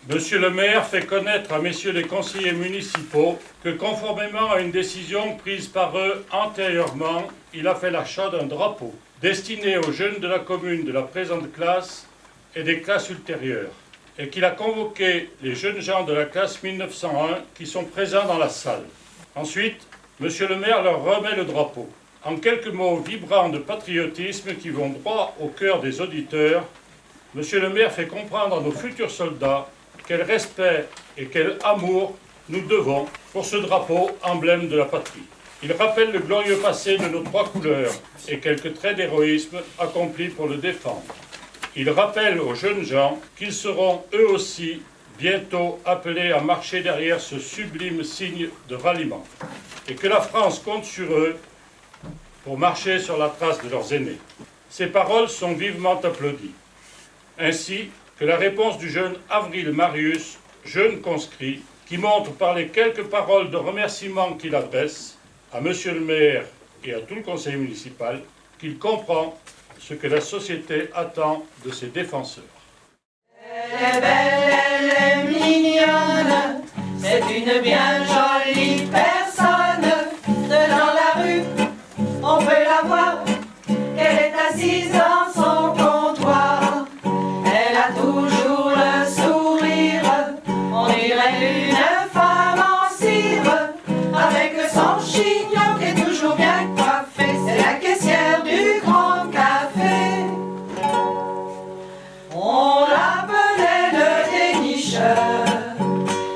Monsieur le maire fait connaître à messieurs les conseillers municipaux que conformément à une décision prise par eux antérieurement, il a fait l'achat d'un drapeau destiné aux jeunes de la commune de la présente classe et des classes ultérieures et qu'il a convoqué les jeunes gens de la classe 1901 qui sont présents dans la salle. Ensuite, monsieur le maire leur remet le drapeau. En quelques mots vibrants de patriotisme qui vont droit au cœur des auditeurs, monsieur le maire fait comprendre à nos futurs soldats quel respect et quel amour nous devons pour ce drapeau, emblème de la patrie. Il rappelle le glorieux passé de nos trois couleurs et quelques traits d'héroïsme accomplis pour le défendre. Il rappelle aux jeunes gens qu'ils seront eux aussi bientôt appelés à marcher derrière ce sublime signe de ralliement et que la France compte sur eux pour marcher sur la trace de leurs aînés. Ces paroles sont vivement applaudies, ainsi que la réponse du jeune Avril Marius, jeune conscrit, qui montre par les quelques paroles de remerciement qu'il adresse à monsieur le maire et à tout le conseil municipal qu'il comprend ce que la société attend de ses défenseurs. Elle est belle, elle est mignonne, c'est une bien jolie personne. Dans la rue, on peut la voir, qu'elle est assise dans son comptoir. Elle a toujours le sourire, on dirait une femme en cire, avec son chignon qui est toujours bien coiffé. C'est la caissière du grand café. On l'appelait le dénicheur,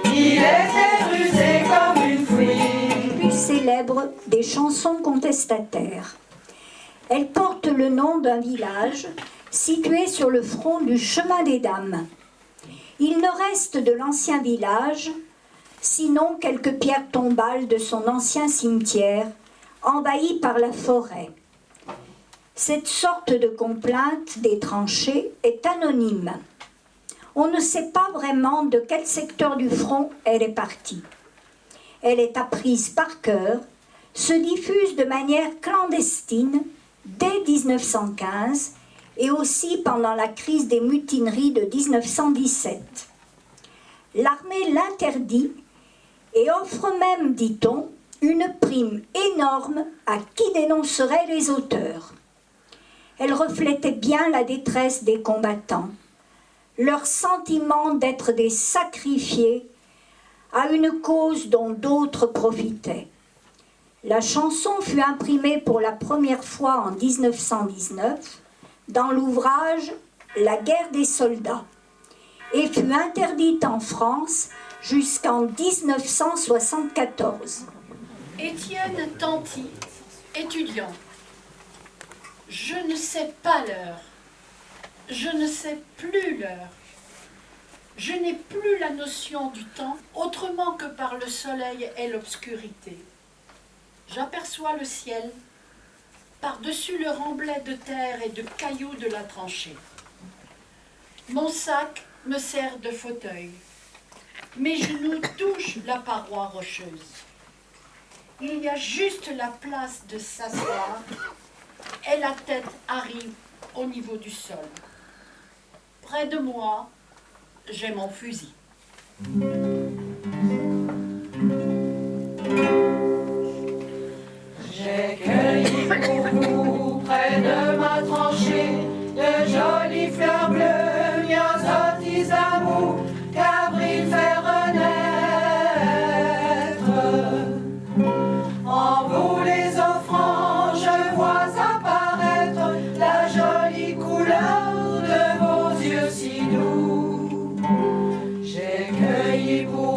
il était rusé comme une fouine. Plus célèbre des chansons contestataires. Elle porte le nom d'un village situé sur le front du chemin des Dames. Il ne reste de l'ancien village, sinon quelques pierres tombales de son ancien cimetière, envahi par la forêt. Cette sorte de complainte des tranchées est anonyme. On ne sait pas vraiment de quel secteur du front elle est partie. Elle est apprise par cœur, se diffuse de manière clandestine dès 1915 et aussi pendant la crise des mutineries de 1917. L'armée l'interdit et offre même, dit-on, une prime énorme à qui dénoncerait les auteurs. Elle reflétait bien la détresse des combattants, leur sentiment d'être des sacrifiés à une cause dont d'autres profitaient. La chanson fut imprimée pour la première fois en 1919 dans l'ouvrage « La guerre des soldats » et fut interdite en France jusqu'en 1974. Étienne Tanti, étudiant. Je ne sais pas l'heure. Je ne sais plus l'heure. Je n'ai plus la notion du temps autrement que par le soleil et l'obscurité. J'aperçois le ciel par-dessus le remblai de terre et de cailloux de la tranchée. Mon sac me sert de fauteuil. Mes genoux touchent la paroi rocheuse. Il y a juste la place de s'asseoir et la tête arrive au niveau du sol. Près de moi, j'ai mon fusil. J'ai cueilli pour vous, près de ma tranchée, de jolies fleurs bleues, myosotis d'amour, qu'Avril fait renaître. En vous les offrant, je vois apparaître la jolie couleur de vos yeux si doux. J'ai cueilli pour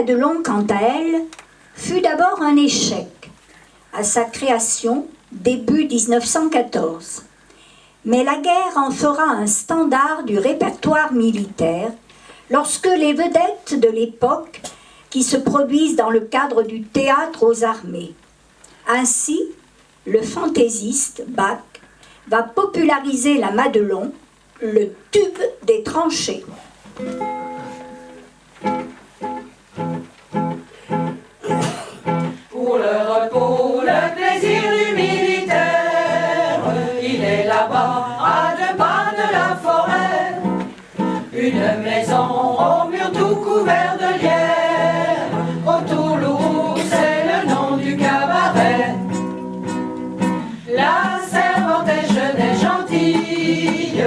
Madelon, quant à elle, fut d'abord un échec à sa création début 1914. Mais la guerre en fera un standard du répertoire militaire lorsque les vedettes de l'époque qui se produisent dans le cadre du théâtre aux armées. Ainsi, le fantaisiste Bach va populariser la Madelon, le tube des tranchées. Pour le repos, le plaisir du militaire, il est là-bas, à 2 pas de la forêt. Une maison au mur tout couvert de lierre, au Toulouse, c'est le nom du cabaret. La servante est jeune et gentille,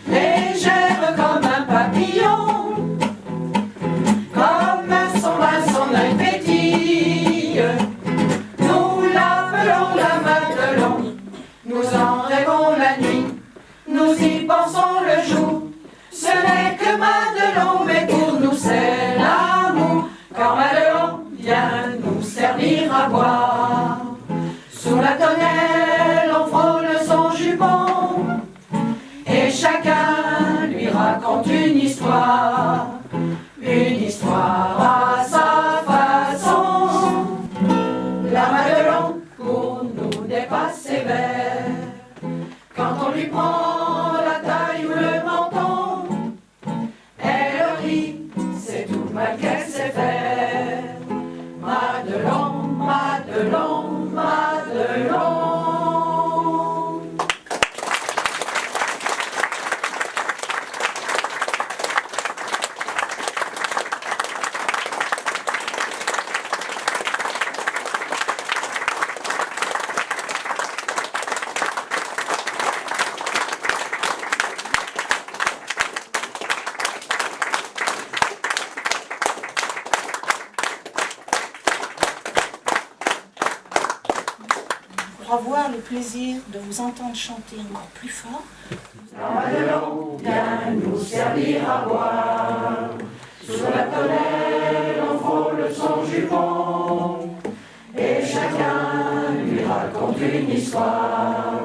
légère comme un papillon, comme son œil pétille. Nous l'appelons la Madelon, nous en rêvons la nuit, nous y pensons le jour. Ce n'est que Madelon, mais pour nous c'est l'amour, quand Madelon vient nous servir à boire. Sous la tonnelle, on frôle son jupon, et chacun lui raconte une histoire à sa façon. La Madelon, pour nous, n'est pas sévère, quand on lui prend la taille ou le menton, elle rit, c'est tout le mal qu'elle sait faire. Madelon, Madelon, Madelon. Pour avoir le plaisir de vous entendre chanter encore plus fort. Madelon vient nous servir à boire. Sous la tonnelle, on frôle son jupon, et chacun lui raconte une histoire